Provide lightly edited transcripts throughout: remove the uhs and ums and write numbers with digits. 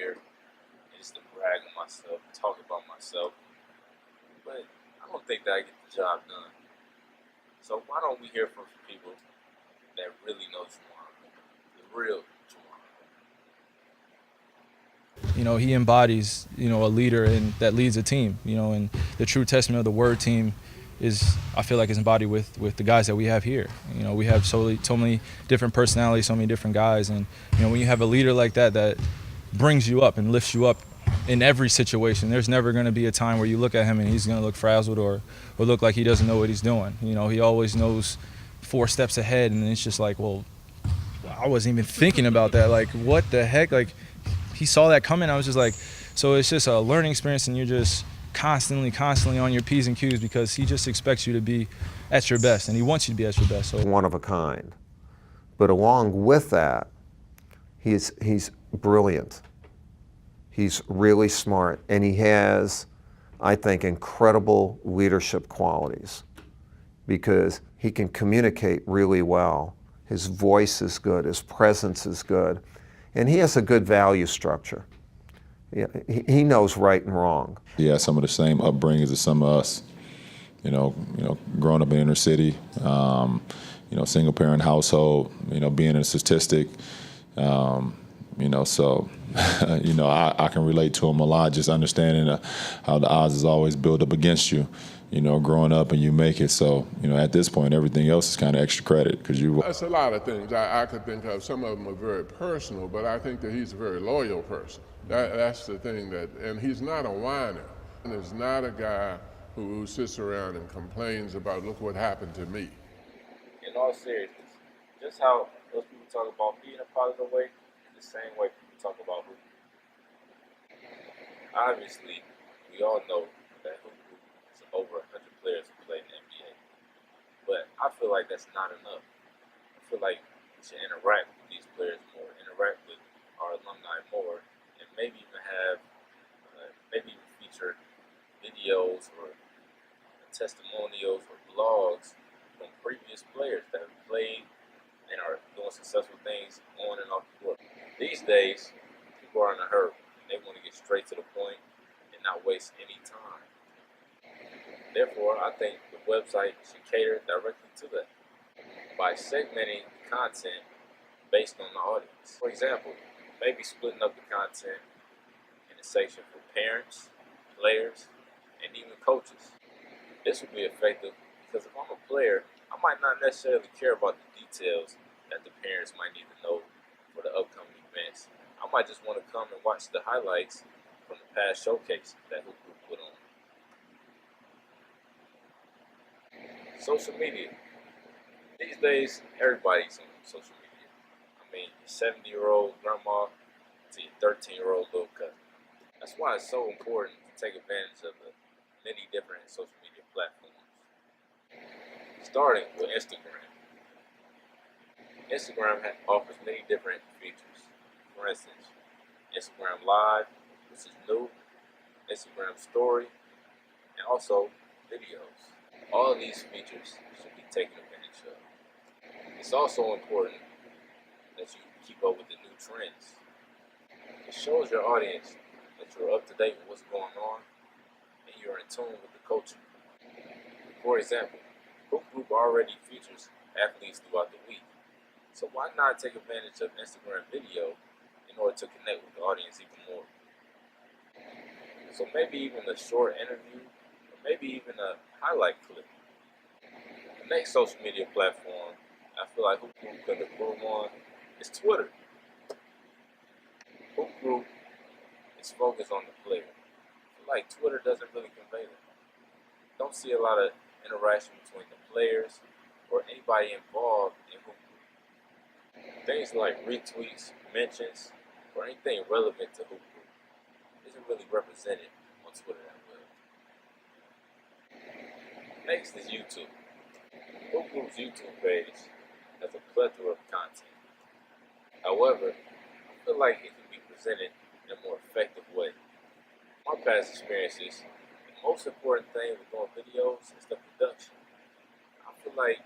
here just to brag on myself, talk about myself, but I don't think that I get the job done. So why don't we hear from some people that really know Juwan, the real Juwan? He embodies, a leader and that leads a team, and the true testament of the word team is, I feel like, is embodied with the guys that we have here. We have so many different personalities, so many different guys, and when you have a leader like that brings you up and lifts you up in every situation, there's never going to be a time where you look at him and he's going to look frazzled or look like he doesn't know what he's doing. He always knows 4 steps ahead, and it's just like, well, I wasn't even thinking about that. Like, what the heck? Like, he saw that coming. I was just like, so it's just a learning experience, and you're just constantly on your P's and Q's because he just expects you to be at your best, and he wants you to be at your best. So one of a kind. But along with that, he's brilliant. He's really smart, and he has, I think, incredible leadership qualities because he can communicate really well. His voice is good, his presence is good, and he has a good value structure. Yeah, he knows right and wrong. Yeah, some of the same upbringings as some of us. Growing up in inner city, single parent household, being a statistic, so, I can relate to him a lot, just understanding how the odds is always built up against you, growing up and you make it. So, at this point, everything else is kind of extra credit because you. That's a lot of things I could think of. Some of them are very personal, but I think that he's a very loyal person. That's the thing and he's not a whiner. And he's not a guy who sits around and complains about, look what happened to me. In all seriousness, just how those people talk about me in a positive way, in the same way people talk about who. Obviously, we all know that hoopoo is over 100 players who play in the NBA. But I feel like that's not enough. I feel like we should interact with these players more, interact with our alumni more, and maybe even feature videos or testimonials or blogs from previous players that have played and are doing successful things on and off the court. These days, people are in a hurry. They want to get straight to the point and not waste any time. Therefore, I think the website should cater directly to that by segmenting content based on the audience. For example, maybe splitting up the content in a section for parents, players, and even coaches. This would be effective because if I'm a player, I might not necessarily care about the details that the parents might need to know for the upcoming events. I might just want to come and watch the highlights from the past showcase that Hoopoo put on. Social media. These days, everybody's on social media. I mean, your 70-year-old grandma to your 13-year-old little cousin. That's why it's so important to take advantage of the many different social media platforms. Starting with Instagram. Instagram offers many different features. For instance, Instagram Live, which is new, Instagram Story, and also videos. All of these features should be taken advantage of. It's also important that you keep up with the new trends. It shows your audience that you're up to date with what's going on and you're in tune with the culture. For example, Hoop Group already features athletes throughout the week. So why not take advantage of Instagram video in order to connect with the audience even more? So maybe even a short interview, or maybe even a highlight clip. The next social media platform I feel like Hoop Group could improve on is Twitter. Hoop Group is focused on the player. I feel like Twitter doesn't really convey that. Don't see a lot of interaction between the players or anybody involved in Hoop Group. Things like retweets, mentions, or anything relevant to Hoop Group isn't really represented on Twitter that well. Next is YouTube. Hoop Group's YouTube page has a plethora of content. However, I feel like it can be presented in a more effective way. My past experiences, the most important thing with doing videos is the production. I feel like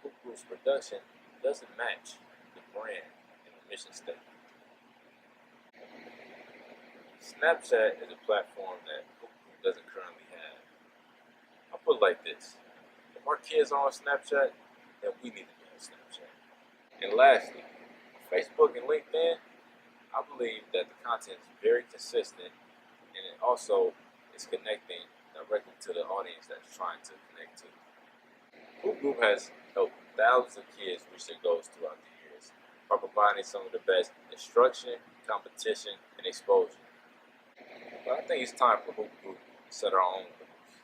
Hoop Group's production doesn't match the brand and the mission statement. Snapchat is a platform that Hoop Group doesn't currently have. I'll put it like this. If our kids are on Snapchat, then we need to be on Snapchat. And lastly, Facebook and LinkedIn, I believe that the content is very consistent and it also is connecting directly to the audience that it's trying to connect to. Hoop Group has helped thousands of kids reach their goals throughout the years by providing some of the best instruction, competition, and exposure. But I think it's time for Hoop Group to set our own goals.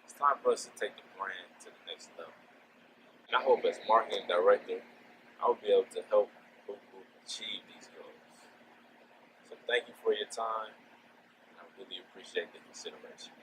It's time for us to take the brand to the next level. And I hope as marketing director, I'll be able to help Hoop Group achieve these goals. So thank you for your time, and I really appreciate the consideration.